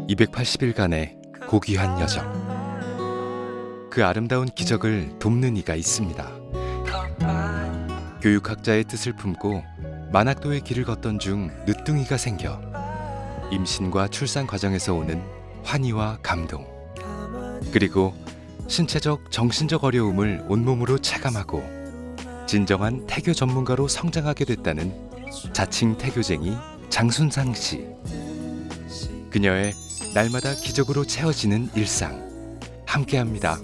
280일간의 고귀한 여정. 그 아름다운 기적을 돕는 이가 있습니다. 교육학자의 뜻을 품고 만학도의 길을 걷던 중 늦둥이가 생겨 임신과 출산 과정에서 오는 환희와 감동, 그리고 신체적, 정신적 어려움을 온몸으로 체감하고 진정한 태교 전문가로 성장하게 됐다는 자칭 태교쟁이 장순상 씨. 그녀의 날마다 기적으로 채워지는 일상, 함께합니다.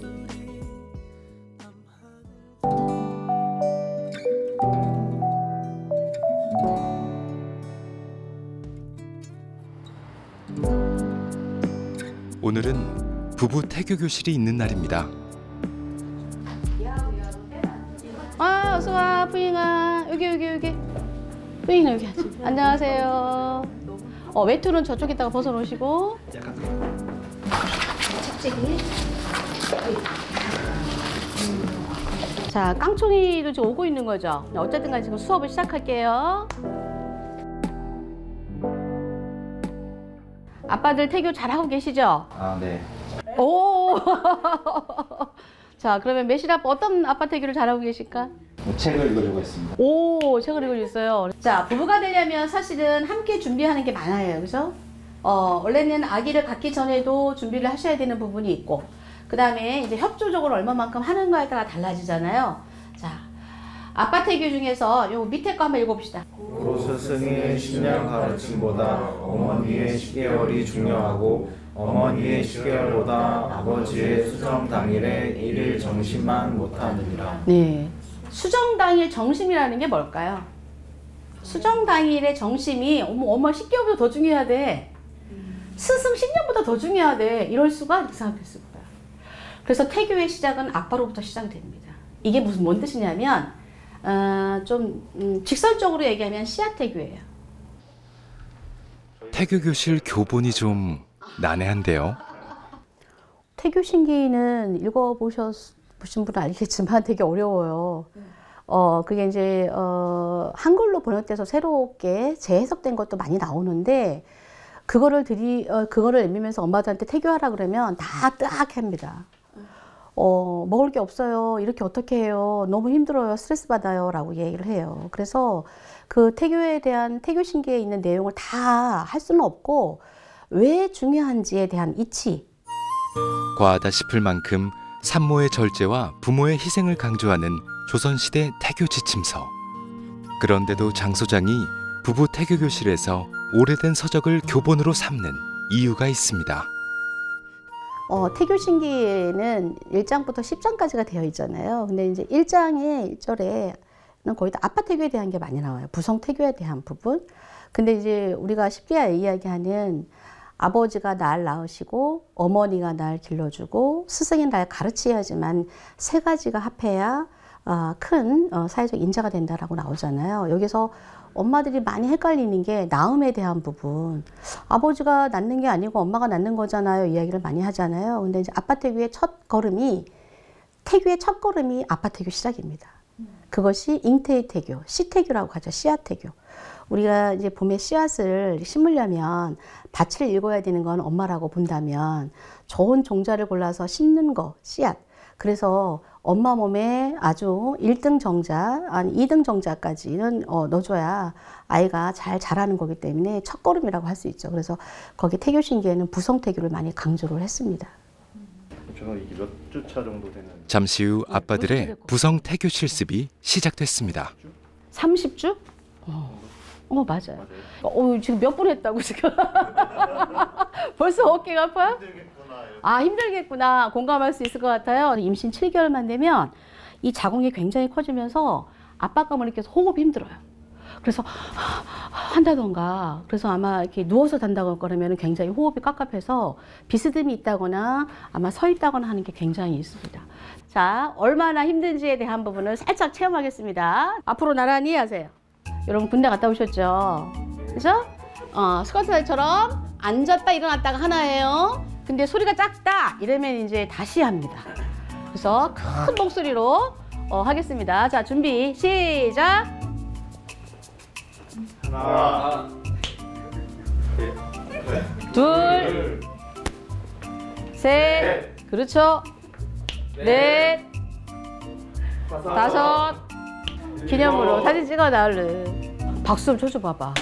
오늘은 부부 태교 교실이 있는 날입니다. 아, 어서 와, 부잉아. 여기. 부잉아 여기 하지. 안녕하세요. 외투는 저쪽에다가 벗어놓으시고. 책찍이. 자, 깡총이도 지금 오고 있는 거죠. 어쨌든 간에 지금 수업을 시작할게요. 아빠들 태교 잘하고 계시죠? 아, 네. 오. 자, 그러면 매실 아빠 어떤 아빠 태교를 잘하고 계실까? 책을 읽으려고 했습니다. 오, 책을 읽고 있어요. 자, 부부가 되려면 사실은 함께 준비하는 게 많아요. 그죠? 원래는 아기를 갖기 전에도 준비를 하셔야 되는 부분이 있고, 그 다음에 이제 협조적으로 얼마만큼 하는가에 따라 달라지잖아요. 자, 아빠 태교 중에서 요 밑에 거 한번 읽어봅시다. 고 스승의 신앙 가르침보다 어머니의 10개월이 중요하고 어머니의 10개월보다 아버지의 수정 당일에 1일 정신만 못하느니라. 네. 수정 당일 정심이라는 게 뭘까요? 수정 당일의 정심이 엄마 10개월보다 더 중요하대. 스승 10년보다 더 중요하대. 이럴 수가 이렇게 생각했을 거야. 그래서 태교의 시작은 아빠로부터 시작이 됩니다. 이게 뭔 뜻이냐면 직설적으로 얘기하면 씨앗태교예요. 태교 교실 교본이 좀 난해한데요. 태교신기는 읽어보신 분은 알겠지만 되게 어려워요. 그게 이제 한글로 번역돼서 새롭게 재해석된 것도 많이 나오는데 그거를 읽으면서 엄마들한테 태교하라 그러면 다 뜨악합니다. 먹을 게 없어요. 이렇게 어떻게 해요? 너무 힘들어요. 스트레스 받아요. 라고 얘기를 해요. 그래서 그 태교에 대한 태교신기에 있는 내용을 다 할 수는 없고 왜 중요한지에 대한 이치. 과하다 싶을 만큼 산모의 절제와 부모의 희생을 강조하는 조선시대 태교 지침서. 그런데도 장 소장이 부부 태교 교실에서 오래된 서적을 교본으로 삼는 이유가 있습니다. 태교신기에는 1장부터 10장까지가 되어 있잖아요. 근데 이제 1장에 1절에는 거의 다 아빠 태교에 대한 게 많이 나와요. 부성 태교에 대한 부분. 근데 이제 우리가 쉽게 이야기하는 아버지가 날 낳으시고 어머니가 날 길러주고 스승이 날 가르쳐야지만 세 가지가 합해야 큰 사회적 인자가 된다라고 나오잖아요. 여기서 엄마들이 많이 헷갈리는 게 낳음에 대한 부분. 아버지가 낳는 게 아니고 엄마가 낳는 거잖아요. 이야기를 많이 하잖아요. 근데 이제 아빠 태교의 태교의 첫 걸음이 아빠 태교 시작입니다. 그것이 잉태의 태교, 씨태교라고 하죠. 씨앗 태교. 우리가 이제 봄에 씨앗을 심으려면 밭을 읽어야 되는 건 엄마라고 본다면 좋은 종자를 골라서 심는 거, 씨앗. 그래서 엄마 몸에 아주 1등 정자, 아니 2등 정자까지는 넣어줘야 아이가 잘 자라는 거기 때문에 첫걸음이라고 할 수 있죠. 그래서 거기 태교신기에는 부성태교를 많이 강조를 했습니다. 저는 이게 몇 주차 정도 되는? 잠시 후 아빠들의 부성 태교 실습이 시작됐습니다. 30주? 맞아요. 지금 몇 분 했다고 지금? 벌써 어깨가 아파요? 힘들겠구나. 공감할 수 있을 것 같아요. 임신 7개월만 되면 이 자궁이 굉장히 커지면서 압박감을 느껴서 호흡이 힘들어요. 그래서 한다던가, 그래서 아마 이렇게 누워서 잔다고 그러면 굉장히 호흡이 깝깝해서 비스듬히 있다거나 아마 서 있다거나 하는 게 굉장히 있습니다. 자, 얼마나 힘든지에 대한 부분을 살짝 체험하겠습니다. 앞으로 나란히 하세요. 여러분 군대 갔다 오셨죠? 그죠? 스쿼트처럼 앉았다 일어났다가 하나예요. 근데 소리가 작다 이러면 이제 다시 합니다. 그래서 큰 목소리로 하겠습니다. 자, 준비 시작. 하나, 둘, 셋. 그렇죠. 넷. 다섯. 기념으로 사진 찍어놔 얼른. 박수 좀 쳐줘 봐봐.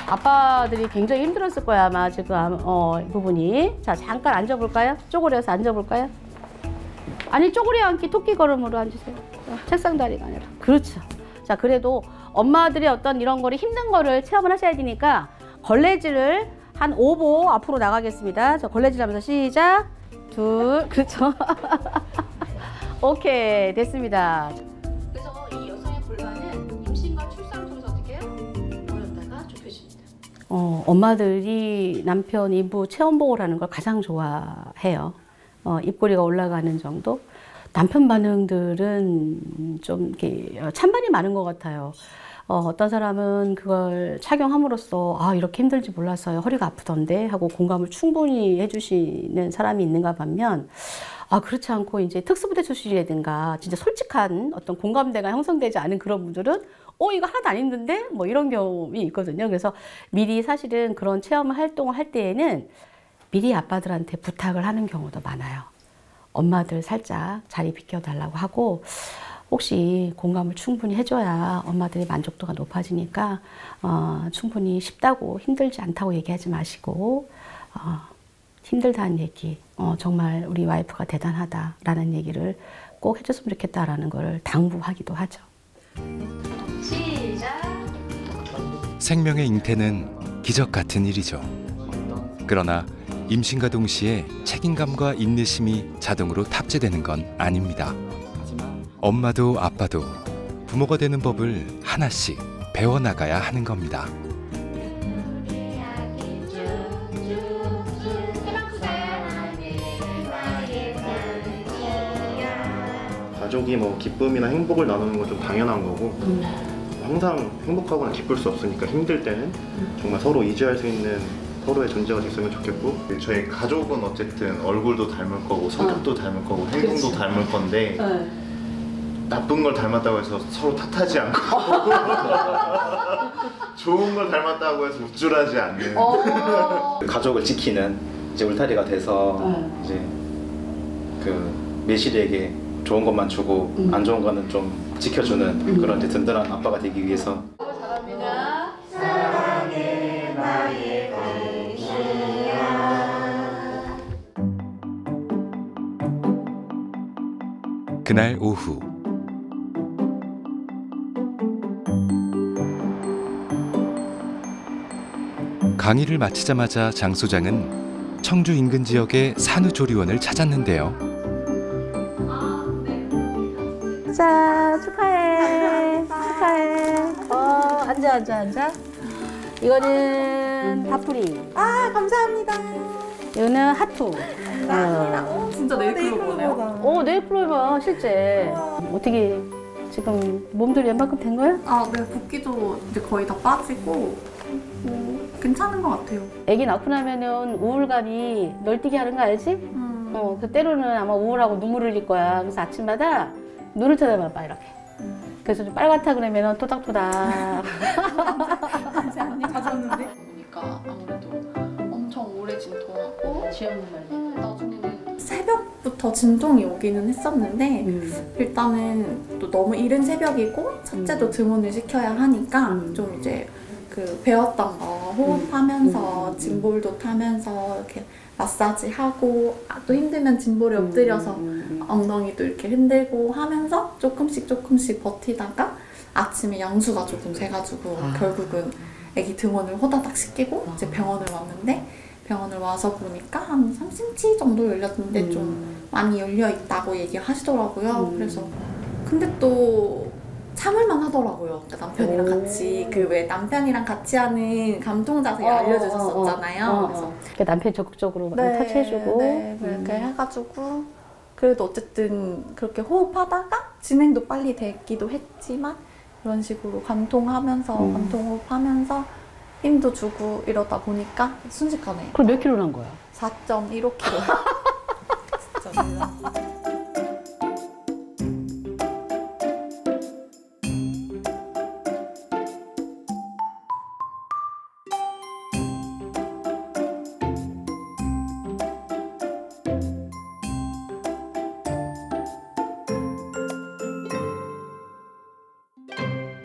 아빠들이 굉장히 힘들었을 거야 아마 지금 이 부분이. 자 잠깐 앉아볼까요? 쪼그려서 앉아볼까요? 아니 쪼그려 앉기 토끼 걸음으로 앉으세요. 책상 다리가 아니라. 그렇죠. 자 그래도 엄마들이 어떤 이런 거를 힘든 거를 체험을 하셔야 되니까 걸레질을 한 5보 앞으로 나가겠습니다. 자 걸레질 하면서 시작. 둘. 그렇죠. 오케이 됐습니다. 그래서 이 여성의 골반은 임신과 출산을 통해서 어떻게 해요? 모였다가 좁혀집니다. 엄마들이 남편 인부 체험복을 하는 걸 가장 좋아해요. 입꼬리가 올라가는 정도. 남편 반응들은 좀 이렇게 찬반이 많은 것 같아요. 어떤 사람은 그걸 착용함으로써 아 이렇게 힘들지 몰랐어요. 허리가 아프던데 하고 공감을 충분히 해주시는 사람이 있는가 반면 아 그렇지 않고 이제 특수부대 출신이라든가 진짜 솔직한 어떤 공감대가 형성되지 않은 그런 분들은 이거 하나도 안 힘든데 뭐 이런 경험이 있거든요. 그래서 미리 사실은 그런 체험 활동을 할 때에는 미리 아빠들한테 부탁을 하는 경우도 많아요. 엄마들 살짝 자리 비켜달라고 하고 혹시 공감을 충분히 해줘야 엄마들의 만족도가 높아지니까 충분히 쉽다고 힘들지 않다고 얘기하지 마시고 힘들다는 얘기 정말 우리 와이프가 대단하다라는 얘기를 꼭 해줬으면 좋겠다라는 걸 당부하기도 하죠. 시작. 생명의 잉태는 기적 같은 일이죠. 그러나 임신과 동시에 책임감과 인내심이 자동으로 탑재되는 건 아닙니다. 엄마도 아빠도 부모가 되는 법을 하나씩 배워나가야 하는 겁니다. 가족이 뭐 기쁨이나 행복을 나누는 건 좀 당연한 거고 항상 행복하거나 기쁠 수 없으니까 힘들 때는 정말 서로 이해할 수 있는 서로의 존재가 됐으면 좋겠고 저희 가족은 어쨌든 얼굴도 닮을 거고 성격도 닮을 거고 행동도 닮을 건데 나쁜 걸 닮았다고 해서 서로 탓하지 않고 좋은 걸 닮았다고 해서 우쭐하지 않는 가족을 지키는 이제 울타리가 돼서 이제 그 매실이에게 좋은 것만 주고 안 좋은 거는 좀 지켜주는 그런 이제 든든한 아빠가 되기 위해서. 잘합니다. 사랑해 나의 그날 오후 강의를 마치자마자 장 소장은 청주 인근 지역의 산후조리원을 찾았는데요. 자, 축하해. 축하해. 앉아. 이거는 다프리. 아, 감사합니다. 이거는 하투. 진짜 네이클로 보네요. 네이클로바 실제. 어떻게 지금 몸들이 웬만큼 된 거야? 아, 네, 붓기도 이제 거의 다 빠지고 괜찮은 것 같아요. 애기 낳고 나면은 우울감이 널뛰게 하는 거 알지? 그 때로는 아마 우울하고 눈물 흘릴 거야. 그래서 아침마다 눈을 쳐다봐봐 이렇게. 그래서 좀 빨갛다 그러면은 토닥토닥. 이제 언니 가졌는데. 보니까 아무래도 엄청 오래 진통하고 나중에는 새벽부터 진통이 오기는 했었는데 일단은 또 너무 이른 새벽이고 첫째도 등원을 시켜야 하니까 좀 이제 그 배웠던 거 호흡하면서 짐볼도 타면서 이렇게 마사지하고 또 힘들면 짐볼에 엎드려서 엉덩이도 이렇게 흔들고 하면서 조금씩 버티다가 아침에 양수가 조금 돼가지고 결국은 아기 등원을 호다닥 시키고 이제 병원을 왔는데 병원을 와서 보니까 한 3cm 정도 열렸는데 좀 많이 열려 있다고 얘기하시더라고요. 그래서 근데 또 참을만 하더라고요. 그러니까 남편이랑 같이 그 왜 남편이랑 같이 하는 감통 자세 알려주셨었잖아요. 그래서 남편 적극적으로 터치해주고. 그렇게 해가지고 그래도 어쨌든 그렇게 호흡하다가 진행도 빨리 되기도 했지만 이런 식으로 감통하면서 감통호흡하면서 힘도 주고 이러다 보니까 순식간에 그럼 몇 킬로 난 거야? 4.15kg. 진짜 몰라.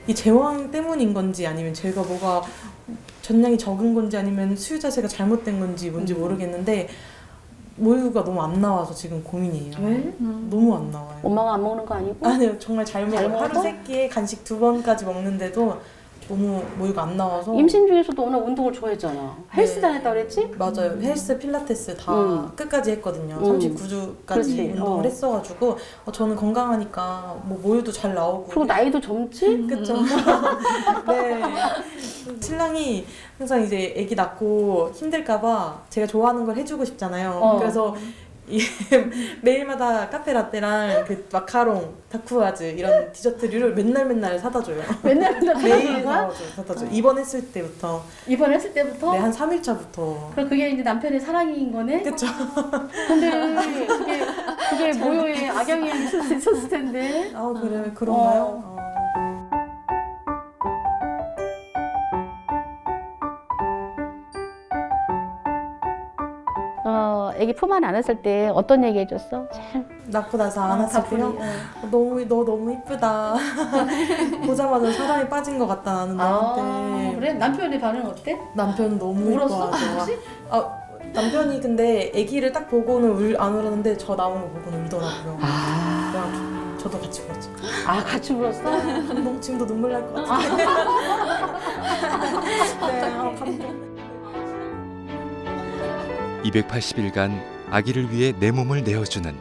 이 제왕 때문인 건지 아니면 제가 뭐가 전량이 적은 건지 아니면 수유 자세가 잘못된 건지 뭔지 모르겠는데 모유가 너무 안 나와서 지금 고민이에요. 왜? 너무 안 나와요. 엄마가 안 먹는 거 아니고? 아니요, 정말 잘 먹어요. 먹어? 하루 3끼에 간식 2번까지 먹는데도 너무 모유가 안 나와서. 임신 중에서도 워낙 운동을 좋아했잖아. 헬스 다녔다고 그랬지? 맞아요. 헬스, 필라테스 다 끝까지 했거든요. 39주까지 그렇지. 운동을 했어가지고 저는 건강하니까 뭐 모유도 잘 나오고. 그리고 나이도 젊지? 그쵸. 네. 신랑이 항상 이제 아기 낳고 힘들까봐 제가 좋아하는 걸 해주고 싶잖아요. 그래서 매일마다 카페라떼랑 그 마카롱, 다쿠아즈 이런 디저트류를 맨날 사다 줘요. 맨날 매일 사다 줘요. 입원했을 때부터. 입원했을 때부터? 네, 한 3일차부터. 그럼 그게 이제 남편의 사랑인 거네? 그쵸. 근데 그게 모유에 악영향이 있었을 텐데. 그래, 그런가요? 애기 품 안에 안았을 때 어떤 얘기 해줬어? 낳고 나서 안았을 때요? 너 너무 이쁘다. 보자마자 사랑에 빠진 것 같다, 나는 너한테. 그래? 남편의 반응 어때? 남편은 너무 울었어? 이뻐하죠. 남편이 근데 아기를 딱 보고는 안 울었는데 저 나온 거 보고는 울더라고요. 그냥 저도 같이 울었죠. 같이 울었어? 감동, 지금도 눈물 날 것 같아요. 네, 감동. 280일간 아기를 위해 내 몸을 내어주는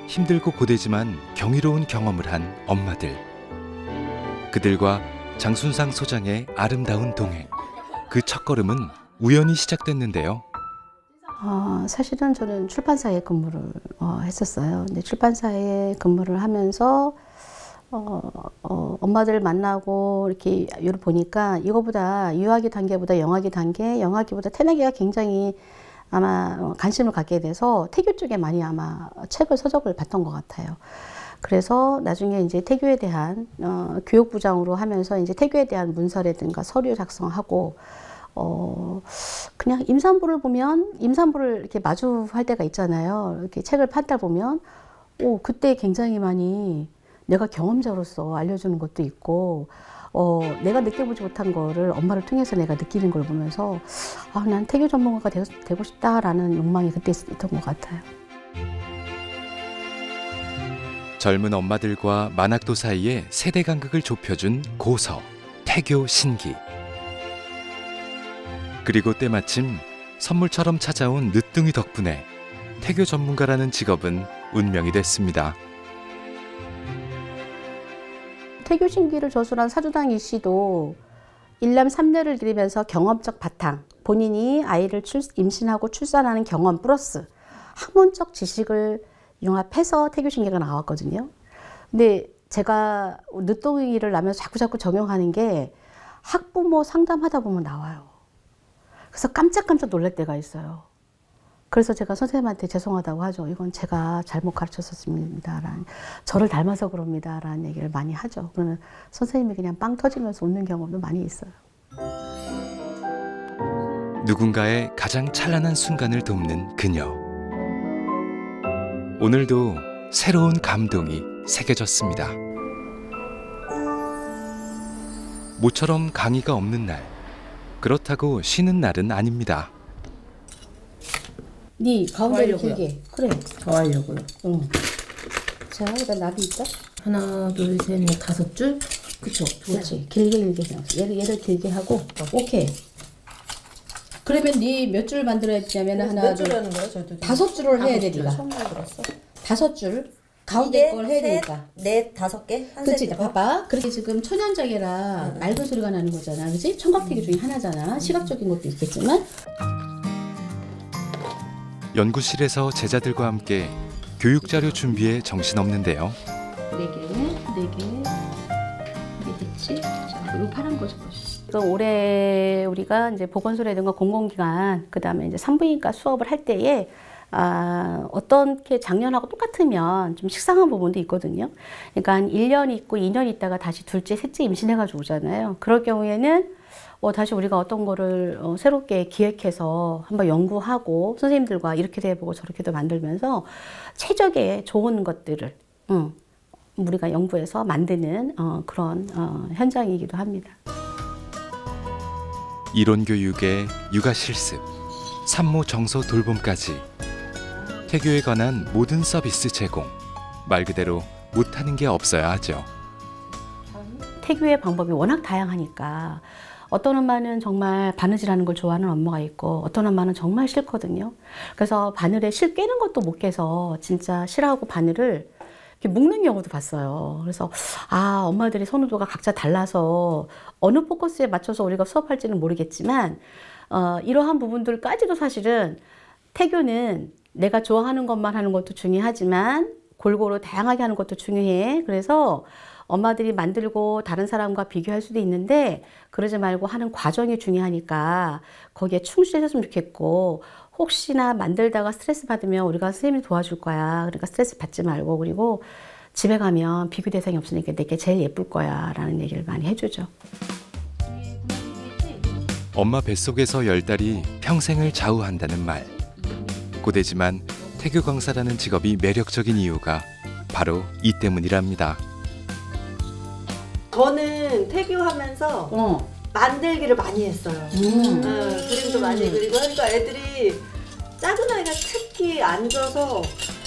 힘들고 고되지만 경이로운 경험을 한 엄마들. 그들과 장순상 소장의 아름다운 동행. 그 첫걸음은 우연히 시작됐는데요. 사실은 저는 출판사에 근무를 했었어요. 근데 출판사에 근무를 하면서 엄마들 만나고 이렇게 보니까 이거보다 유아기 단계보다 영아기 단계, 영아기보다 태나기가 굉장히 아마 관심을 갖게 돼서 태교 쪽에 많이 아마 서적을 봤던 것 같아요. 그래서 나중에 이제 태교에 대한 교육부장으로 하면서 이제 태교에 대한 문서라든가 서류 작성하고 그냥 임산부를 보면 임산부를 이렇게 마주할 때가 있잖아요. 이렇게 책을 판다 보면 그때 굉장히 많이 내가 경험자로서 알려주는 것도 있고 내가 느껴보지 못한 거를 엄마를 통해서 내가 느끼는 걸 보면서 난 태교 전문가가 되고 싶다라는 욕망이 그때 있었던 것 같아요. 젊은 엄마들과 만학도 사이에 세대 간극을 좁혀준 고서, 태교 신기. 그리고 때마침 선물처럼 찾아온 늦둥이 덕분에 태교 전문가라는 직업은 운명이 됐습니다. 태교 신기를 저술한 사주당 이 씨도 일남 3녀를 기르면서 경험적 바탕, 본인이 아이를 임신하고 출산하는 경험 플러스 학문적 지식을 융합해서 태교 신기가 나왔거든요. 근데 제가 늦둥이를 낳으면서 자꾸 적용하는 게 학부모 상담하다 보면 나와요. 그래서 깜짝깜짝 놀랄 때가 있어요. 그래서 제가 선생님한테 죄송하다고 하죠. 이건 제가 잘못 가르쳤었습니다. 저를 닮아서 그럽니다. 라는 얘기를 많이 하죠. 그러면 선생님이 그냥 빵 터지면서 웃는 경험도 많이 있어요. 누군가의 가장 찬란한 순간을 돕는 그녀. 오늘도 새로운 감동이 새겨졌습니다. 모처럼 강의가 없는 날. 그렇다고 쉬는 날은 아닙니다. 네 가운데를 길게. 그래. 더 하려고요. 응. 자, 여기다 나비 있다. 하나, 둘, 셋, 넷, 5줄. 그쵸. 그렇지. 길게 얘를 길게 하고. 오케이. 그러면 네 몇 줄 만들어야 되냐면 하나, 몇 줄 하는 거야? 저도 5줄을 해야 돼, 네가. 처음 들었어. 5줄. 가운데 걸 해야 되니까. 넷, 5개? 한 그치, 세트. 봐봐. 그렇게 지금 천연작이라 맑은 소리가 나는 거잖아. 그치? 청각태교 중에 하나잖아. 시각적인 것도 있겠지만. 연구실에서 제자들과 함께 교육자료 준비에 정신없는데요. 4개 됐지? 자, 그리고 파란 거 적어줘. 올해 우리가 이제 보건소라든가 공공기관, 그 다음에 이제 산부인과 수업을 할 때에 어떻게 작년하고 똑같으면 좀 식상한 부분도 있거든요. 그러니까 한 1년 있고 2년 있다가 다시 둘째, 셋째 임신해가지고 오잖아요. 그럴 경우에는 다시 우리가 어떤 거를 새롭게 기획해서 한번 연구하고 선생님들과 이렇게도 해보고 저렇게도 만들면서 최적의 좋은 것들을 우리가 연구해서 만드는 그런 현장이기도 합니다. 이론 교육에 육아 실습, 산모 정서 돌봄까지 태교에 관한 모든 서비스 제공. 말 그대로 못하는 게 없어야 하죠. 태교의 방법이 워낙 다양하니까 어떤 엄마는 정말 바느질하는 걸 좋아하는 엄마가 있고 어떤 엄마는 정말 싫거든요. 그래서 바늘에 실 깨는 것도 못 깨서 진짜 싫어하고 바늘을 이렇게 묶는 경우도 봤어요. 그래서 엄마들의 선호도가 각자 달라서 어느 포커스에 맞춰서 우리가 수업할지는 모르겠지만 이러한 부분들까지도 사실은 태교는 내가 좋아하는 것만 하는 것도 중요하지만 골고루 다양하게 하는 것도 중요해. 그래서 엄마들이 만들고 다른 사람과 비교할 수도 있는데 그러지 말고 하는 과정이 중요하니까 거기에 충실했으면 좋겠고 혹시나 만들다가 스트레스 받으면 우리가 선생님이 도와줄 거야. 그러니까 스트레스 받지 말고 그리고 집에 가면 비교 대상이 없으니까 내게 제일 예쁠 거야 라는 얘기를 많이 해주죠. 엄마 뱃속에서 열 달이 평생을 좌우한다는 말. 고되지만 태교 강사라는 직업이 매력적인 이유가 바로 이 때문이랍니다. 저는 태교하면서 만들기를 많이 했어요. 그림도 많이 그리고 하니까 애들이 작은 아이가 특히 앉아서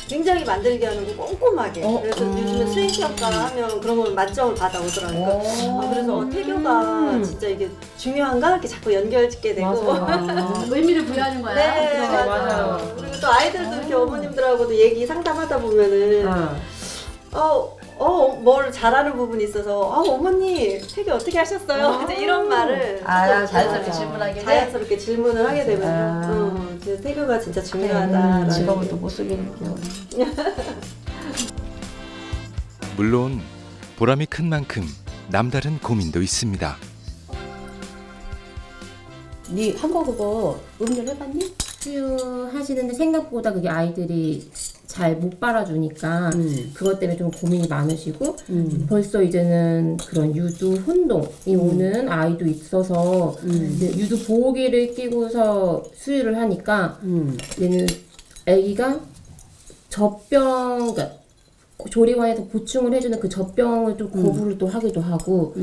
굉장히 만들기 하는 거 꼼꼼하게. 그래서 요즘에 수행평가 하면 그런 건 만점을 받아오더라고요. 그래서 태교가 진짜 이게 중요한가? 이렇게 자꾸 연결짓게 되고. 의미를 부여하는 거야. 네, 맞아요. 그리고 또 아이들도 이렇게 어머님들하고도 얘기 상담하다 보면은 뭘 잘하는 부분이 있어서 어머니 태교 어떻게 하셨어요? 이제 이런 말을 자연스럽게 질문하게 돼. 자연스럽게 질문을 하게 되면서 태교가 진짜 중요하다. 직업을 또 못 쓰겠는 경우. 물론 보람이 큰 만큼 남다른 고민도 있습니다. 네 한국 그거 음료를 해봤니? 수유하시는데 생각보다 그게 아이들이 잘 못 빨아주니까 그것 때문에 좀 고민이 많으시고 벌써 이제는 그런 유두 혼동이 오는 아이도 있어서 유두 보호기를 끼고서 수유를 하니까 얘는 아기가 젖병, 그러니까 조리원에서 보충을 해주는 그 젖병을 또 거부를 또 하기도 하고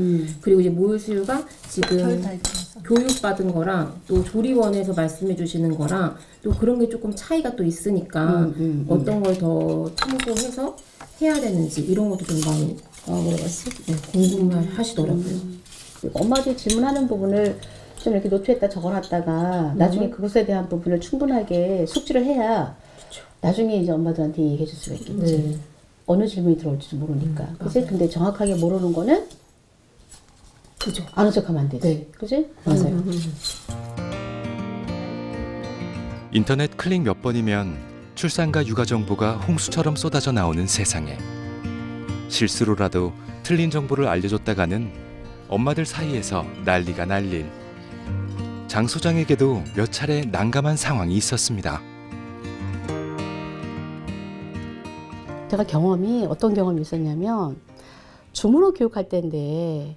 그리고 이제 모유수유가 지금 교육받은 거랑 또 조리원에서 말씀해 주시는 거랑 또 그런 게 조금 차이가 또 있으니까 어떤 걸 더 참고해서 해야 되는지 이런 것도 좀 많이 궁금하시더라고요. 엄마들이 질문하는 부분을 좀 이렇게 노트에다 적어놨다가 나중에 그것에 대한 부분을 충분하게 숙지를 해야 나중에 이제 엄마들한테 얘기해 줄 수가 있겠지. 어느 질문이 들어올지도 모르니까. 그치? 근데 정확하게 모르는 거는 그죠. 아는 척하면 안 되지. 그치? 맞아요. 인터넷 클릭 몇 번이면 출산과 육아 정보가 홍수처럼 쏟아져 나오는 세상에 실수로라도 틀린 정보를 알려줬다가는 엄마들 사이에서 난리가 날릴 장 소장에게도 몇 차례 난감한 상황이 있었습니다. 제가 어떤 경험이 있었냐면 주문호 교육할 때인데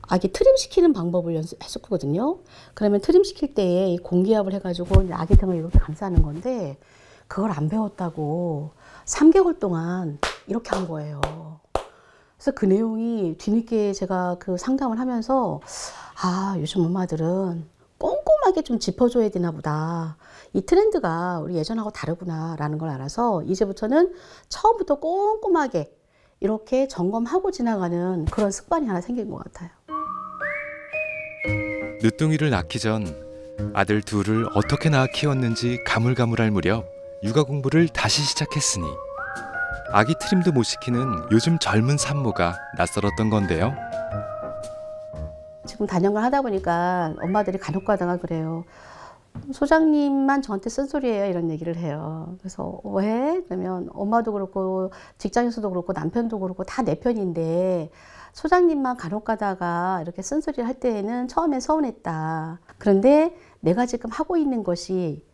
아기 트림시키는 방법을 연습했었거든요. 그러면 트림시킬 때에 공기압을 해가지고 아기 등을 이렇게 감싸는 건데 그걸 안 배웠다고 3개월 동안 이렇게 한 거예요. 그래서 그 내용이 뒤늦게 제가 그 상담을 하면서 요즘 엄마들은 꼼꼼하게 좀 짚어줘야 되나 보다. 이 트렌드가 우리 예전하고 다르구나 라는 걸 알아서 이제부터는 처음부터 꼼꼼하게 이렇게 점검하고 지나가는 그런 습관이 하나 생긴 것 같아요. 늦둥이를 낳기 전 아들 둘을 어떻게 낳아 키웠는지 가물가물할 무렵 육아 공부를 다시 시작했으니 아기 트림도 못 시키는 요즘 젊은 산모가 낯설었던 건데요. 지금 단연을 하다 보니까 엄마들이 간혹 가다가 그래요. 소장님만 저한테 쓴소리예요 이런 얘기를 해요. 그래서 왜? 그러면 엄마도 그렇고 직장에서도 그렇고 남편도 그렇고 다 내 편인데 소장님만 간혹 가다가 이렇게 쓴소리를 할 때에는 처음엔 서운했다. 그런데 내가 지금 하고 있는 것이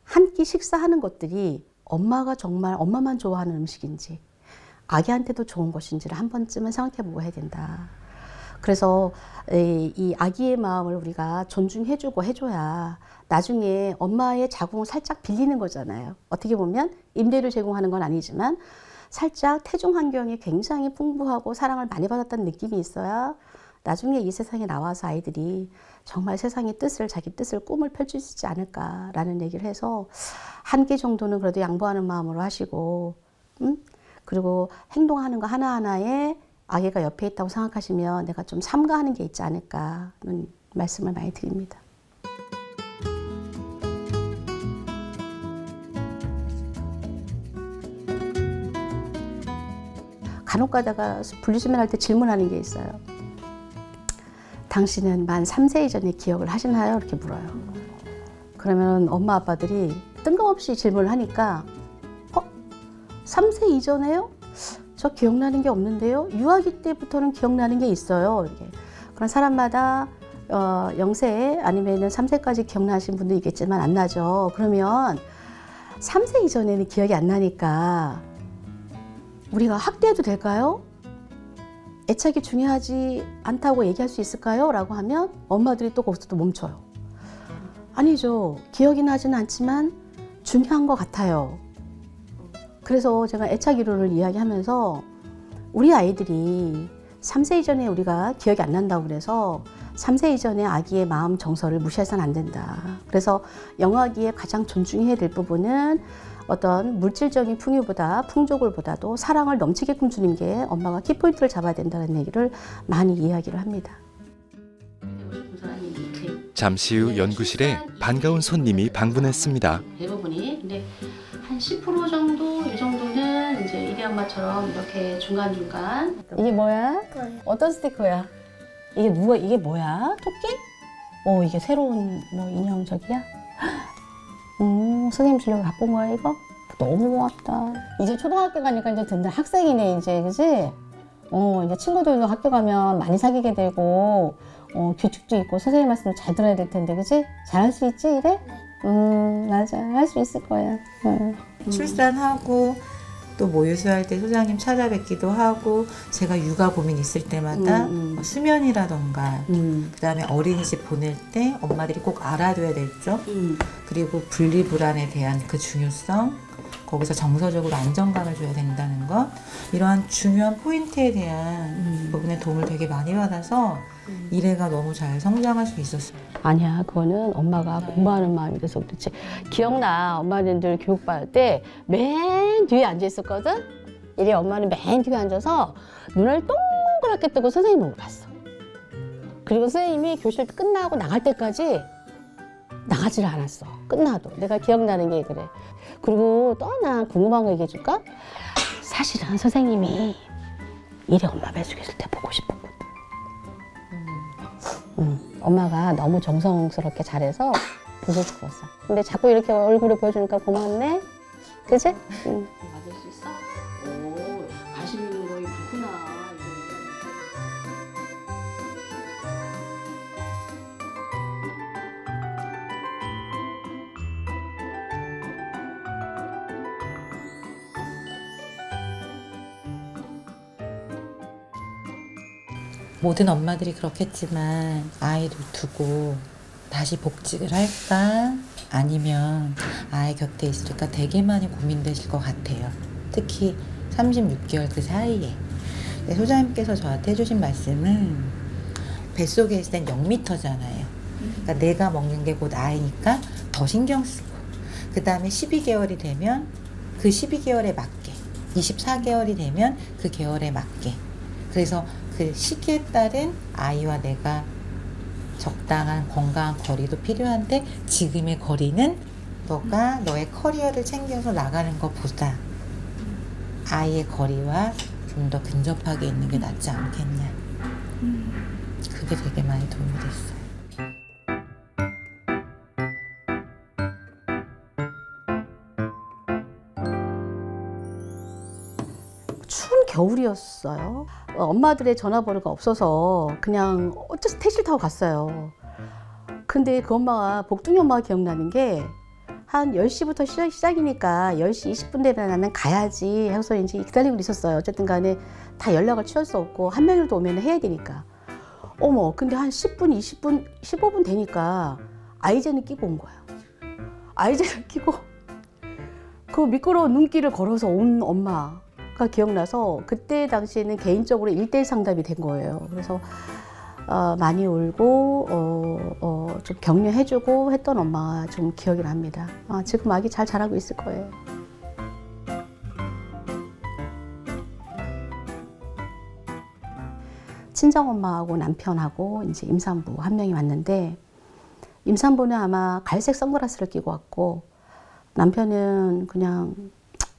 한 끼 식사하는 것들이 엄마가 정말 엄마만 좋아하는 음식인지 아기한테도 좋은 것인지를 한 번쯤은 생각해보고 해야 된다. 그래서 이 아기의 마음을 우리가 존중해주고 해줘야 나중에 엄마의 자궁을 살짝 빌리는 거잖아요. 어떻게 보면 임대료 제공하는 건 아니지만 살짝 태중 환경이 굉장히 풍부하고 사랑을 많이 받았다는 느낌이 있어야 나중에 이 세상에 나와서 아이들이 정말 세상의 뜻을, 자기 뜻을, 꿈을 펼칠 수 있지 않을까라는 얘기를 해서 한 개 정도는 그래도 양보하는 마음으로 하시고, 그리고 행동하는 거 하나하나에 아기가 옆에 있다고 생각하시면 내가 좀 삼가하는 게 있지 않을까는 말씀을 많이 드립니다. 간혹 가다가 분리수면 할 때 질문하는 게 있어요. 당신은 만 3세 이전의 기억을 하시나요? 이렇게 물어요. 그러면 엄마 아빠들이 뜬금없이 질문을 하니까 3세 이전에요? 저 기억나는 게 없는데요? 유아기 때부터는 기억나는 게 있어요. 이렇게. 그런 사람마다 0세 아니면 3세까지 기억나시는 분도 있겠지만 안 나죠. 그러면 3세 이전에는 기억이 안 나니까 우리가 학대해도 될까요? 애착이 중요하지 않다고 얘기할 수 있을까요? 라고 하면 엄마들이 또 거기서 또 멈춰요. 아니죠. 기억이 나지는 않지만 중요한 것 같아요. 그래서 제가 애착 이론을 이야기하면서 우리 아이들이 3세 이전에 우리가 기억이 안 난다고 그래서 3세 이전에 아기의 마음 정서를 무시해서는 안 된다. 그래서 영아기에 가장 존중해야 될 부분은 어떤 물질적인 풍요보다 풍족을보다도 사랑을 넘치게끔 주는 게 엄마가 키포인트를 잡아야 된다는 얘기를 많이 이야기를 합니다. 잠시 후 연구실에 반가운 손님이 방문했습니다. 대부분이 근데 한 10% 정도 이 정도는 이제 이리 엄마처럼 이렇게 중간중간. 이게 뭐야? 어떤 스티커야? 이게 이게 뭐야? 토끼? 이게 새로운 뭐 인형적이야? 선생님 주려고 갖고 온 거야 이거? 너무 고맙다. 이제 초등학교 가니까 이제 든든 학생이네 이제, 그지? 이제 친구들도 학교 가면 많이 사귀게 되고 규칙도 있고 선생님 말씀 잘 들어야 될 텐데, 그지? 잘할 수 있지 이래? 맞아, 할 수 있을 거야. 출산하고 또 모유수유할 때 소장님 찾아뵙기도 하고, 제가 육아 고민 있을 때마다 수면이라던가 그다음에 어린이집 보낼 때 엄마들이 꼭 알아둬야 될 점, 그리고 분리불안에 대한 그 중요성, 거기서 정서적으로 안정감을 줘야 된다는 것, 이러한 중요한 포인트에 대한 부분에 도움을 되게 많이 받아서 이래가 너무 잘 성장할 수 있었어요. 아니야, 그거는 엄마가 공부하는 마음이 돼서 그렇지. 기억나, 엄마는 늘 교육받을 때 맨 뒤에 앉아 있었거든? 이래 엄마는 맨 뒤에 앉아서 눈을 동그랗게 뜨고 선생님을 봤어. 그리고 선생님이 교실 끝나고 나갈 때까지 나가지를 않았어. 끝나도. 내가 기억나는 게 그래. 그리고 또 하나 궁금한 거 얘기해 줄까? 사실은 선생님이 이래 엄마 뱃속에 있을 때 보고 싶었거든. 엄마가 너무 정성스럽게 잘해서 보고 싶었어. 근데 자꾸 이렇게 얼굴을 보여주니까 고맙네. 그치? 맞을 수 있어? 오, 관심 있는 거이 그렇구나. 모든 엄마들이 그렇겠지만 아이를 두고 다시 복직을 할까 아니면 아이 곁에 있을까 되게 많이 고민되실 것 같아요. 특히 36개월 그 사이에. 소장님께서 저한테 해주신 말씀은 뱃속에 있을 땐 0m잖아요. 그러니까 내가 먹는 게 곧 아이니까 더 신경 쓰고, 그 다음에 12개월이 되면 그 12개월에 맞게, 24개월이 되면 그 개월에 맞게, 그래서 그 시기에 따른 아이와 내가 적당한 건강한 거리도 필요한데, 지금의 거리는 너가 너의 커리어를 챙겨서 나가는 것보다 아이의 거리와 좀 더 근접하게 있는 게 낫지 않겠냐. 그게 되게 많이 도움이 됐어요. 추운 겨울이었어요. 엄마들의 전화번호가 없어서 그냥 어째서 택시를 타고 갔어요. 근데 그 엄마가, 복둥이 엄마가 기억나는 게 한 10시부터 시작이니까 10시 20분 되면 나는 가야지 해서 이제 기다리고 있었어요. 어쨌든 간에 다 연락을 취할 수 없고 한 명이라도 오면 해야 되니까. 어머, 근데 한 10분, 20분, 15분 되니까 아이젠을 끼고 온 거예요. 아이젠을 끼고 그 미끄러운 눈길을 걸어서 온 엄마. 기억나서 그때 당시에는 개인적으로 1대1 상담이 된 거예요. 그래서 많이 울고 좀 격려해주고 했던 엄마가 좀 기억이 납니다. 지금 아기 잘 자라고 있을 거예요. 친정엄마하고 남편하고 이제 임산부 한 명이 왔는데, 임산부는 아마 갈색 선글라스를 끼고 왔고, 남편은 그냥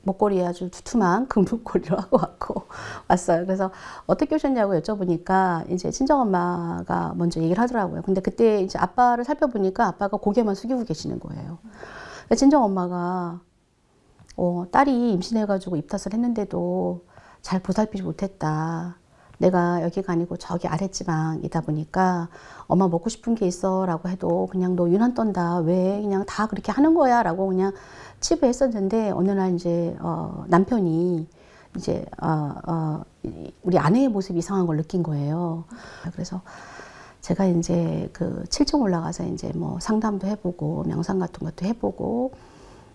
목걸이에 아주 두툼한 금목걸이를 하고 왔어요. 그래서 어떻게 오셨냐고 여쭤보니까 이제 친정엄마가 먼저 얘기를 하더라고요. 근데 그때 이제 아빠를 살펴보니까 아빠가 고개만 숙이고 계시는 거예요. 친정엄마가 딸이 임신해가지고 입덧을 했는데도 잘 보살피지 못했다. 내가 여기가 아니고 저기 아랫지방이다 보니까 엄마 먹고 싶은 게 있어 라고 해도 그냥 너 유난 떤다. 왜 그냥 다 그렇게 하는 거야 라고 그냥 치부했었는데, 어느 날 이제 남편이 이제 우리 아내의 모습이 이상한 걸 느낀 거예요. 그래서 제가 이제 그 7층 올라가서 이제 뭐 상담도 해보고 명상 같은 것도 해보고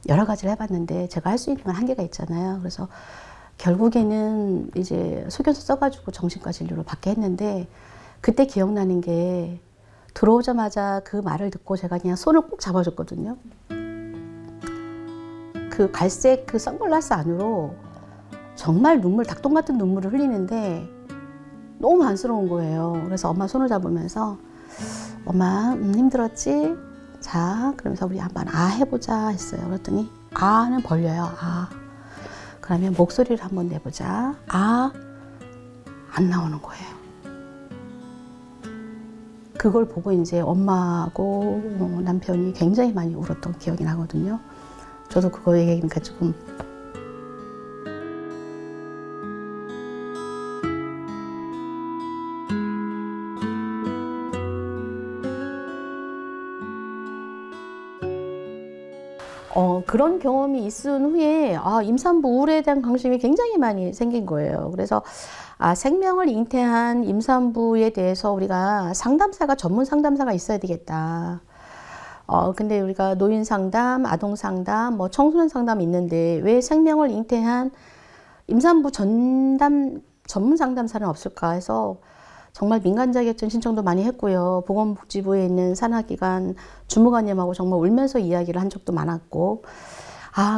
여러 가지를 해봤는데 제가 할 수 있는 건 한계가 있잖아요. 그래서 결국에는 이제 소견서 써가지고 정신과 진료를 받게 했는데, 그때 기억나는 게 들어오자마자 그 말을 듣고 제가 그냥 손을 꼭 잡아줬거든요. 그 갈색 그 선글라스 안으로 정말 눈물, 닭똥 같은 눈물을 흘리는데 너무 안쓰러운 거예요. 그래서 엄마 손을 잡으면서 엄마 힘들었지? 자, 그러면서 우리 한번 해보자 했어요. 그랬더니 아는 벌려요. 그러면 목소리를 한번 내보자. 안 나오는 거예요. 그걸 보고 이제 엄마하고 남편이 굉장히 많이 울었던 기억이 나거든요. 저도 그거 얘기하니까 조금 그런 경험이 있은 후에 임산부 우울에 대한 관심이 굉장히 많이 생긴 거예요. 그래서 생명을 잉태한 임산부에 대해서 우리가 상담사가, 전문 상담사가 있어야 되겠다. 근데 우리가 노인 상담, 아동 상담, 뭐 청소년 상담이 있는데 왜 생명을 잉태한 임산부 전문 상담사는 없을까 해서 정말 민간 자격증 신청도 많이 했고요. 보건복지부에 있는 산하기관 주무관님하고 정말 울면서 이야기를 한 적도 많았고,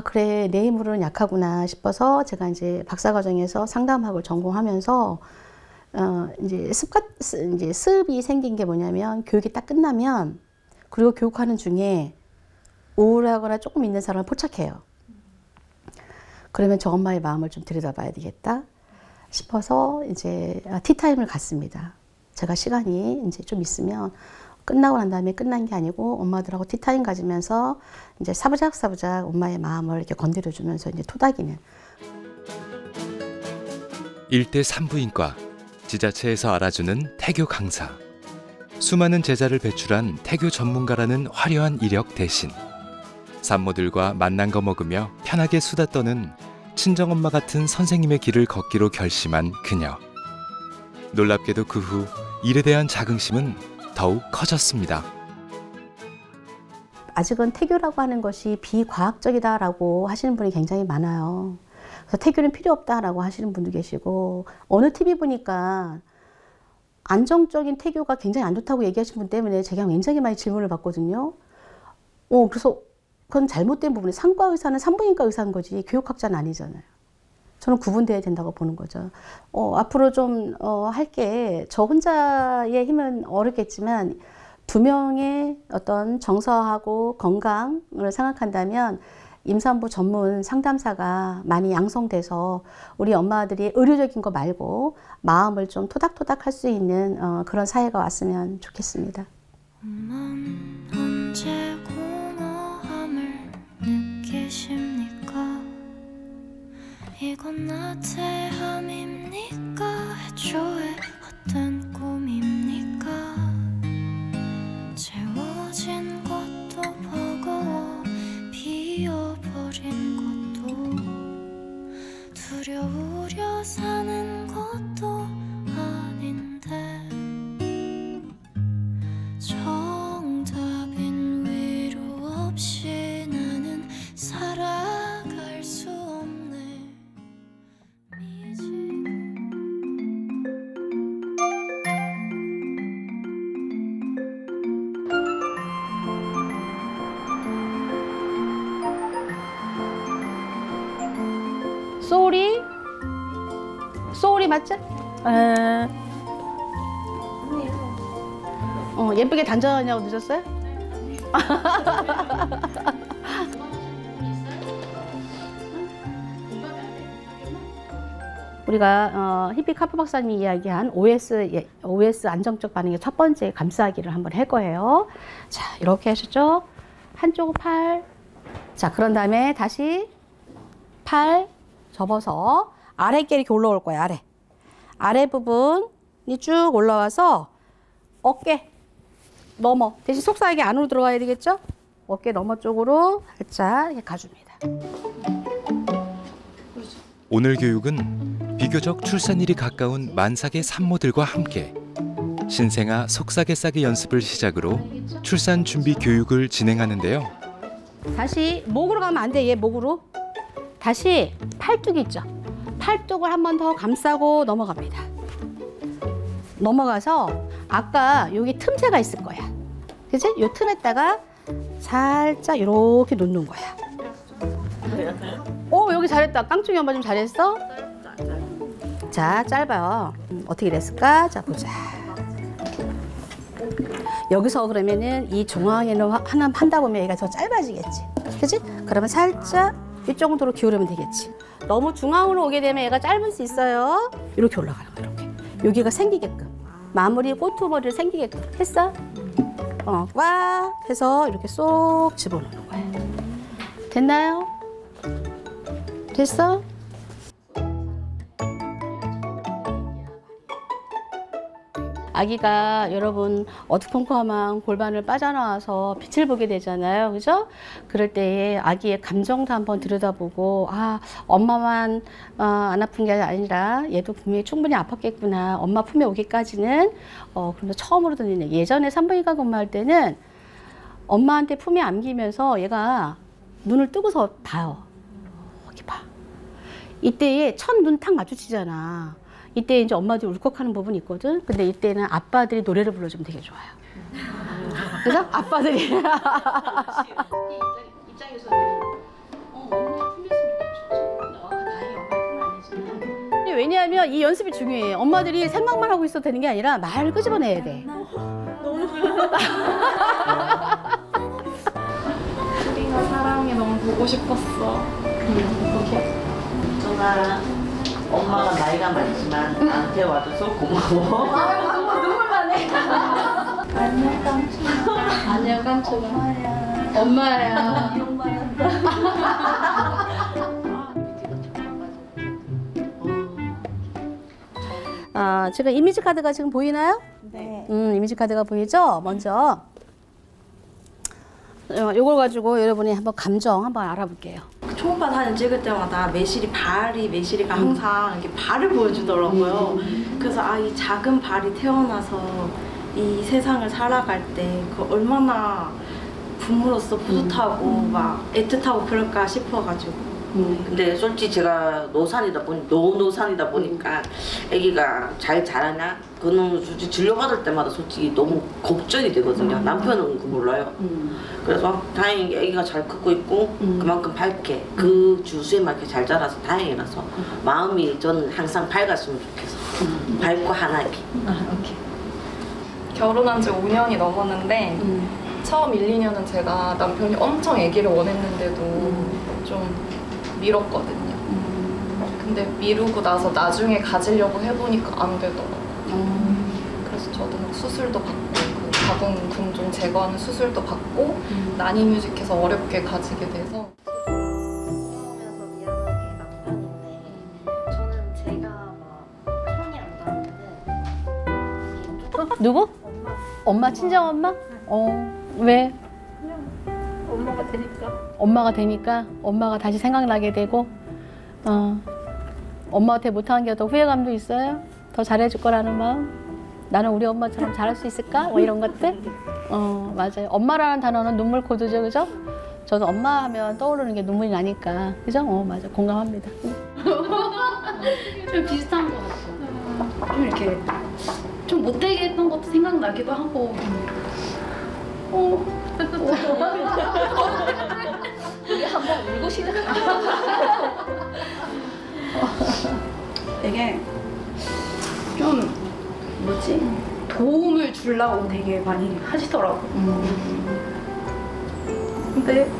그래, 내 힘으로는 약하구나 싶어서 제가 이제 박사과정에서 상담학을 전공하면서 이제 습이 생긴 게 뭐냐면, 교육이 딱 끝나면, 그리고 교육하는 중에 우울하거나 조금 있는 사람을 포착해요. 그러면 저 엄마의 마음을 좀 들여다봐야 되겠다 싶어서 이제 티타임을 갖습니다. 제가 시간이 이제 좀 있으면 끝나고 난 다음에 끝난 게 아니고 엄마들하고 티타임 가지면서 이제 사부작 엄마의 마음을 이렇게 건드려주면서 이제 토닥이는. 일대 산부인과, 지자체에서 알아주는 태교 강사. 수많은 제자를 배출한 태교 전문가라는 화려한 이력 대신 산모들과 만난 거 먹으며 편하게 수다 떠는 친정엄마 같은 선생님의 길을 걷기로 결심한 그녀. 놀랍게도 그 후 일에 대한 자긍심은 더욱 커졌습니다. 아직은 태교라고 하는 것이 비과학적이다라고 하시는 분이 굉장히 많아요. 그래서 태교는 필요 없다라고 하시는 분도 계시고, 어느 TV 보니까 안정적인 태교가 굉장히 안 좋다고 얘기하시는 분 때문에 제가 굉장히 많이 질문을 받거든요. 그래서 그건 잘못된 부분이, 산과 의사는 산부인과 의사인 거지 교육학자는 아니잖아요. 저는 구분돼야 된다고 보는 거죠. 앞으로 좀 할게, 저 혼자의 힘은 어렵겠지만 2명의 어떤 정서하고 건강을 생각한다면 임산부 전문 상담사가 많이 양성돼서 우리 엄마들이 의료적인 거 말고 마음을 좀 토닥토닥 할 수 있는 그런 사회가 왔으면 좋겠습니다. 언제 공허함을 느끼십니까? 이건 나의 함입니까? 애초에 헛된 꿈입니까? 채워진 것도 버거워 비어버린 것도 두려우려 사는 것도 아닌데 정답인 위로 없이 나는 살아갈 수 없네. 맞죠? 예쁘게 단정하냐고 늦었어요? 우리가 히피 카프 박사님이 이야기한 OS 안정적 반응의 첫 번째 감싸기를 한번 할 거예요. 자, 이렇게 하셨죠? 한쪽 팔. 자, 그런 다음에 다시 팔 접어서 아래께 이렇게 올라올 거예요. 아래 부분이 쭉 올라와서 어깨 넘어. 대신 속사하게 안으로 들어가야 되겠죠? 어깨 너머 쪽으로 살짝 이렇게 가줍니다. 오늘 교육은 비교적 출산일이 가까운 만삭의 산모들과 함께 신생아 속삭이 싸기 연습을 시작으로 출산 준비 교육을 진행하는데요. 다시 목으로 가면 안 돼. 얘 목으로. 다시 팔뚝 있죠. 팔뚝을 한 번 더 감싸고 넘어갑니다. 넘어가서 아까 여기 틈새가 있을 거야. 그치? 요 틈에다가 살짝 이렇게 놓는 거야. 여기 잘했다. 깡충이 엄마 좀 잘했어? 자, 짧아요. 어떻게 됐을까? 자, 보자. 여기서 그러면은 이 중앙에는 하나 한다 보면 얘가 더 짧아지겠지. 그치? 그러면 살짝 이 정도로 기울이면 되겠지. 너무 중앙으로 오게 되면 얘가 짧을 수 있어요. 이렇게 올라가는 거야, 이렇게. 여기가 생기게끔. 마무리 꼬투머리를 생기게끔. 했어? 꽉 해서 이렇게 쏙 집어넣는 거야. 됐나요? 됐어? 아기가 여러분 어두컴컴한 골반을 빠져나와서 빛을 보게 되잖아요. 그죠? 그럴 때에 아기의 감정도 한번 들여다보고 엄마만 안 아픈 게 아니라 얘도 분명히 충분히 아팠겠구나. 엄마 품에 오기까지는 그러면 처음으로 듣는 얘기. 예전에 산부인과 근무할 때는 엄마한테 품에 안기면서 얘가 눈을 뜨고서 봐요. 여기 봐. 이때에 첫 눈 탁 마주치잖아. 이때 이제 엄마들이 울컥하는 부분이 있거든. 근데 이때는 아빠들이 노래를 불러주면 되게 좋아요. 그래서 아빠들이 입장에서는 엄마 품이었으면 좋죠. 다행히 엄마 품은 아니지만. 왜냐하면 이 연습이 중요해. 엄마들이 생각만 하고 있어도 되는 게 아니라 말을 끄집어내야 돼. 너무 우리가 사랑해 너무 보고 싶었어. 이렇게. 정아, 엄마가 나이가 많지만 나한테 와줘서 고마워. 아유, 눈물 나네. 안녕 깜짝아. 안녕 깜짝아. 엄마야. 지금 이미지 카드가 지금 보이나요? 네. 이미지 카드가 보이죠? 먼저 이걸 가지고 여러분이 한번 감정 한번 알아볼게요. 초음파 사진 찍을 때마다 매실이가 항상 이렇게 발을 보여주더라고요. 그래서 이 작은 발이 태어나서 이 세상을 살아갈 때 그 얼마나 부모로서 뿌듯하고 막 애틋하고 그럴까 싶어가지고. 근데 솔직히 제가 노산이다 보니까 아기가 잘 자라냐? 그는 솔직히 진료받을 때마다 솔직히 너무 걱정이 되거든요. 남편은 몰라요. 그래서 다행히 아기가 잘 크고 있고 그만큼 밝게 그 주수에만 이렇게 잘 자라서 다행이라서 마음이 저는 항상 밝았으면 좋겠어. 밝고 환하게. 오케이. 결혼한 지 5년이 넘었는데 처음 1, 2년은 제가 남편이 엄청 아기를 원했는데도 좀 미뤘거든요. 근데 미루고 나서 나중에 가지려고 해보니까 안 되더라고요. 그래서 저도 막 수술도 받고 그 자궁 근종 제거하는 수술도 받고 난이뮤직해서 어렵게 가지게 돼서. 누구? 엄마 친정 엄마? 왜? 엄마가 되니까. 엄마가 되니까 엄마가 다시 생각나게 되고 엄마한테 못한 게 더 후회감도 있어요? 더 잘해줄 거라는 마음? 나는 우리 엄마처럼 잘할 수 있을까? 뭐 이런 것들? 맞아요. 엄마라는 단어는 눈물 코드죠, 그죠? 저도 엄마 하면 떠오르는 게 눈물이 나니까, 그죠? 맞아, 공감합니다. 좀 비슷한 것 같아요. 좀 이렇게 좀 못되게 했던 것도 생각나기도 하고. 우리 한번 울고 시작할까? 되게 뭐지? 도움을 주려고 되게 많이 하시더라고. 근데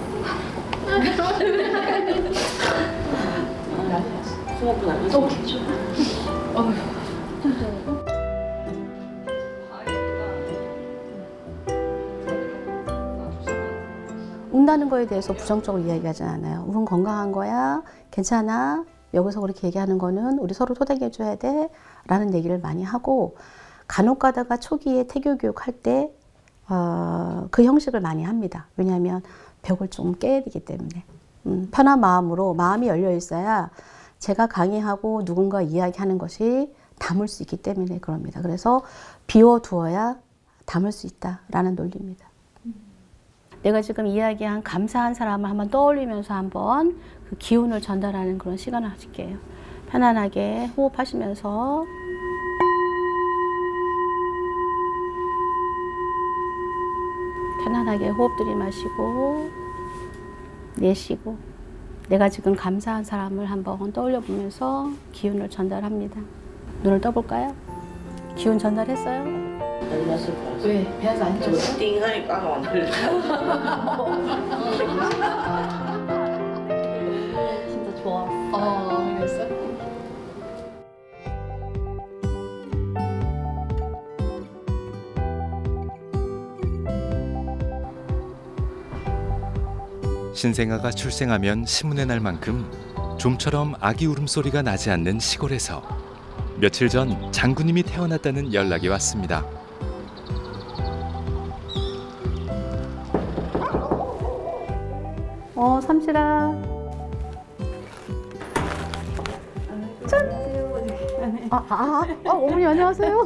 오케이 좋아. 운다는 거에 대해서 부정적으로 이야기하지 않아요. 운 건강한 거야, 괜찮아. 여기서 그렇게 얘기하는 거는 우리 서로 토닥여줘야 돼 라는 얘기를 많이 하고, 간혹 가다가 초기에 태교 교육할 때 그 형식을 많이 합니다. 왜냐하면 벽을 좀 깨야 되기 때문에. 편한 마음으로, 마음이 열려 있어야 제가 강의하고 누군가 이야기하는 것이 담을 수 있기 때문에 그럽니다. 그래서 비워두어야 담을 수 있다라는 논리입니다. 내가 지금 이야기한 감사한 사람을 한번 떠올리면서 한번 그 기운을 전달하는 그런 시간을 가질게요. 편안하게 호흡하시면서 편안하게 호흡 들이마시고 내쉬고, 내가 지금 감사한 사람을 한번 떠올려 보면서 기운을 전달합니다. 눈을 떠볼까요? 기운 전달했어요? 안 났을 것 같아. 왜? 배에서 안 쪘어? 띵 하니까 안 들려. 진짜 좋았어. 그랬어? 신생아가 출생하면 신문에 날 만큼 좀처럼 아기 울음소리가 나지 않는 시골에서 며칠 전 장군님이 태어났다는 연락이 왔습니다. 삼실아. 짠! 어머니 안녕하세요.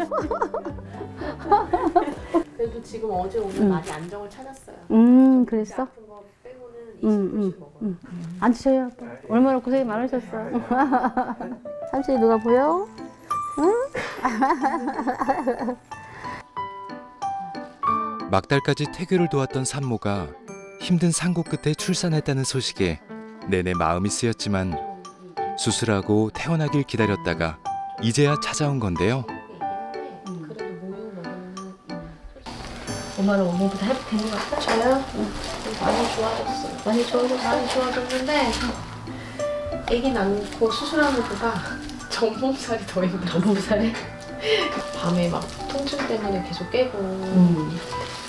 그래도 지금 어제 오늘 많이 안정을 찾았어요. 그랬어? 아픈 거 빼고는 20분씩 먹어요. 앉으셔요. 얼마나 고생이 많으셨어. 삼실이 누가 보여? 응? 막달까지 태교를 도왔던 산모가 힘든 산고 끝에 출산했다는 소식에 내내 마음이 쓰였지만 수술하고 태어나길 기다렸다가 이제야 찾아온 건데요. 엄마는 오늘부터 해도 되는 것 같아? 저요? 많이 좋아졌어요. 많이 좋아졌어? 많이 좋아졌는데 아기 낳고 수술하는 것보다 전몸살이 더 힘들어요. 전몸살이? 밤에 막 통증 때문에 계속 깨고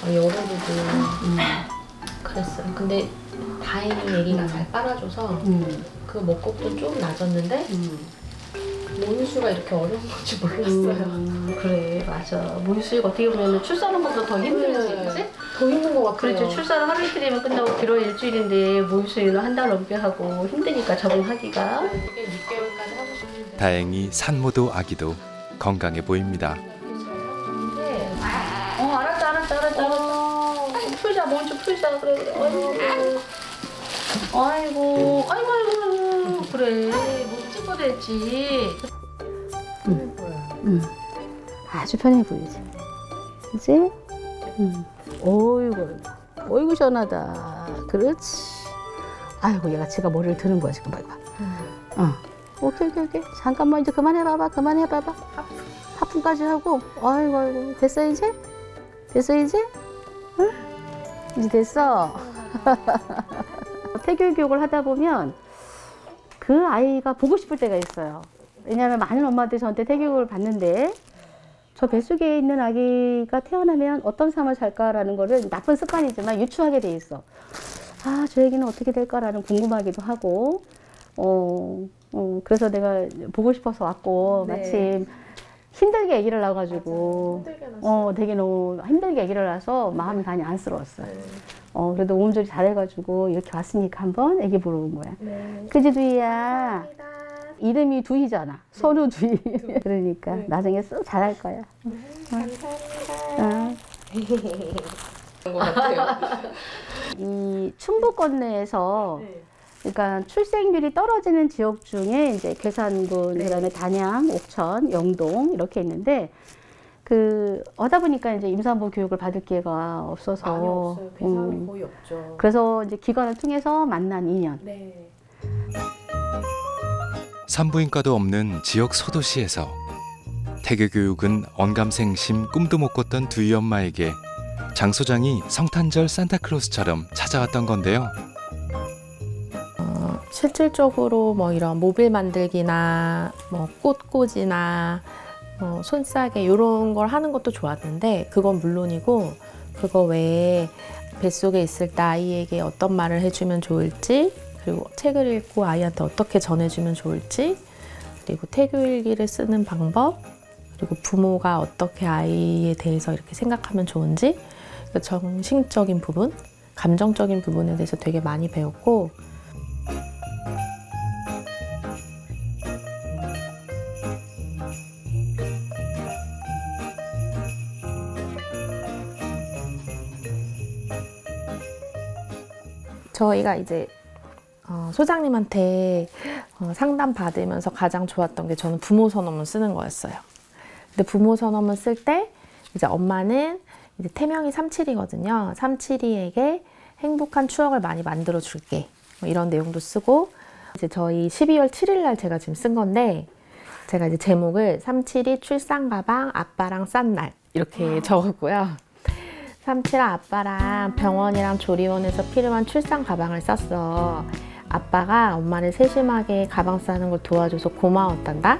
열어보고 그랬어요. 근데 다행히 아기가 잘 빨아줘서 그 먹고도 좀 나아졌는데 모유수가 이렇게 어려운 건지 몰랐어요. 그래, 맞아. 모유수유가 어떻게 보면 출산한 것보다 더 힘들지, 그치? 더 힘든 것 같아요. 그렇죠. 출산은 하루 이틀이면 끝나고 길어야 일주일인데 모유수유는 한 달 넘게 하고 힘드니까 적응하기가. 이게 6개월까지 하고 싶은데. 다행히 산모도 아기도 건강해 보입니다. 알았어. 풀자, 몸 좀 풀자. 그래. 아이고. 그래. 몸 찌뿌렸지. 아주 편해 보이지. 그치? 어이구, 시원하다. 그렇지. 아이고, 얘가 지가 머리를 드는 거야, 지금. 봐봐. 오케이. 잠깐만, 이제 그만해봐봐. 하품까지 하고. 아이고. 됐어, 이제? 응? 이제 됐어. 태교 교육을 하다 보면 그 아이가 보고 싶을 때가 있어요. 왜냐하면 많은 엄마들이 저한테 태교육을 받는데 저 뱃속에 있는 아기가 태어나면 어떤 삶을 살까라는 거를 나쁜 습관이지만 유추하게 돼 있어. 저 애기는 어떻게 될까라는 궁금하기도 하고 그래서 내가 보고 싶어서 왔고 마침 힘들게 아기를 낳아가지고 되게 너무 힘들게 아기를 낳아서 마음이 많이 안쓰러웠어요. 그래도 몸조리 잘해가지고 이렇게 왔으니까 한번 아기 보러 온 거야. 그지 두희야? 이름이 두희잖아. 선우 두희. 그러니까 나중에 쓱 잘할 거야. 감사합니다. 이 충북권내에서 그러니까 출생률이 떨어지는 지역 중에 이제 괴산군, 그다음에 단양, 옥천, 영동 이렇게 있는데 하다 보니까 이제 임산부 교육을 받을 기회가 없어서 많이 없어요. 괴산이 거의 없죠. 그래서 이제 기관을 통해서 만난 인연. 네. 산부인과도 없는 지역 소도시에서 태교 교육은 언감생심 꿈도 못 꿨던 두희 엄마에게 장 소장이 성탄절 산타클로스처럼 찾아왔던 건데요. 실질적으로 뭐 이런 모빌 만들기나 뭐 꽃꽂이나 손싸개 이런 걸 하는 것도 좋았는데 그건 물론이고 그거 외에 뱃속에 있을 때 아이에게 어떤 말을 해주면 좋을지 그리고 책을 읽고 아이한테 어떻게 전해주면 좋을지 그리고 태교일기를 쓰는 방법 그리고 부모가 어떻게 아이에 대해서 이렇게 생각하면 좋은지 정신적인 부분, 감정적인 부분에 대해서 되게 많이 배웠고 저희가 이제 소장님한테 상담 받으면서 가장 좋았던 게 저는 부모 선언문 쓰는 거였어요. 근데 부모 선언문 쓸 때 이제 엄마는 이제 태명이 37이거든요. 37이에게 행복한 추억을 많이 만들어 줄게. 뭐 이런 내용도 쓰고 이제 저희 12월 7일 날 제가 지금 쓴 건데 제가 이제 제목을 37이 출산 가방 아빠랑 싼 날 이렇게 적었고요. 37아 아빠랑 병원이랑 조리원에서 필요한 출산 가방을 쌌어. 아빠가 엄마를 세심하게 가방 싸는 걸 도와줘서 고마웠단다.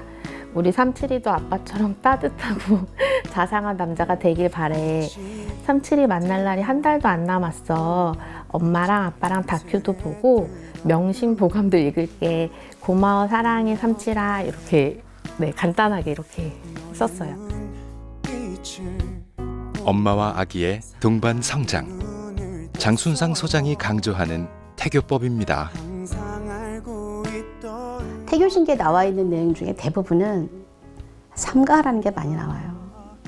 우리 37이도 아빠처럼 따뜻하고 자상한 남자가 되길 바래. 37이 만날 날이 한 달도 안 남았어. 엄마랑 아빠랑 다큐도 보고 명심보감도 읽을게. 고마워 사랑해 37아. 이렇게 네 간단하게 이렇게 썼어요. 엄마와 아기의 동반 성장. 장순상 소장이 강조하는 태교법입니다. 태교신기에 나와 있는 내용 중에 대부분은 삼가라는 게 많이 나와요.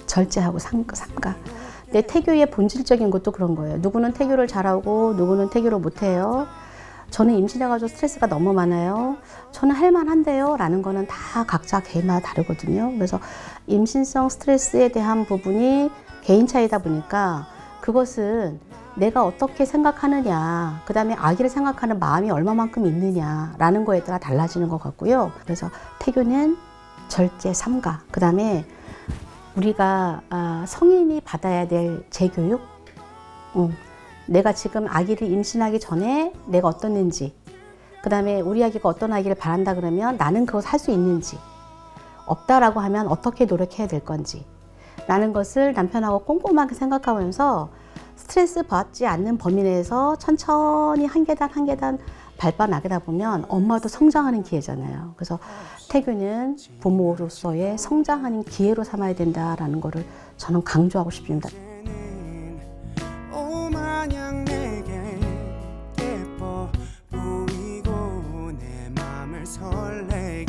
절제하고 삼가. 근데 태교의 본질적인 것도 그런 거예요. 누구는 태교를 잘하고 누구는 태교를 못해요. 저는 임신해가지고 스트레스가 너무 많아요. 저는 할만한데요 라는 거는 다 각자 개인마다 다르거든요. 그래서 임신성 스트레스에 대한 부분이 개인 차이다 보니까 그것은 내가 어떻게 생각하느냐, 그 다음에 아기를 생각하는 마음이 얼마만큼 있느냐라는 거에 따라 달라지는 것 같고요. 그래서 태교는 절제 삼가, 그 다음에 우리가 성인이 받아야 될 재교육, 내가 지금 아기를 임신하기 전에 내가 어떻는지, 그 다음에 우리 아기가 어떤 아기를 바란다 그러면 나는 그것을 할 수 있는지, 없다라고 하면 어떻게 노력해야 될 건지 라는 것을 남편하고 꼼꼼하게 생각하면서 스트레스 받지 않는 범위 내에서 천천히 한 계단 한 계단 밟아나가다 보면 엄마도 성장하는 기회잖아요. 그래서 태교는 부모로서의 성장하는 기회로 삼아야 된다라는 거를 저는 강조하고 싶습니다. 오마냥 내게 예뻐 보이고 내 맘을 설레게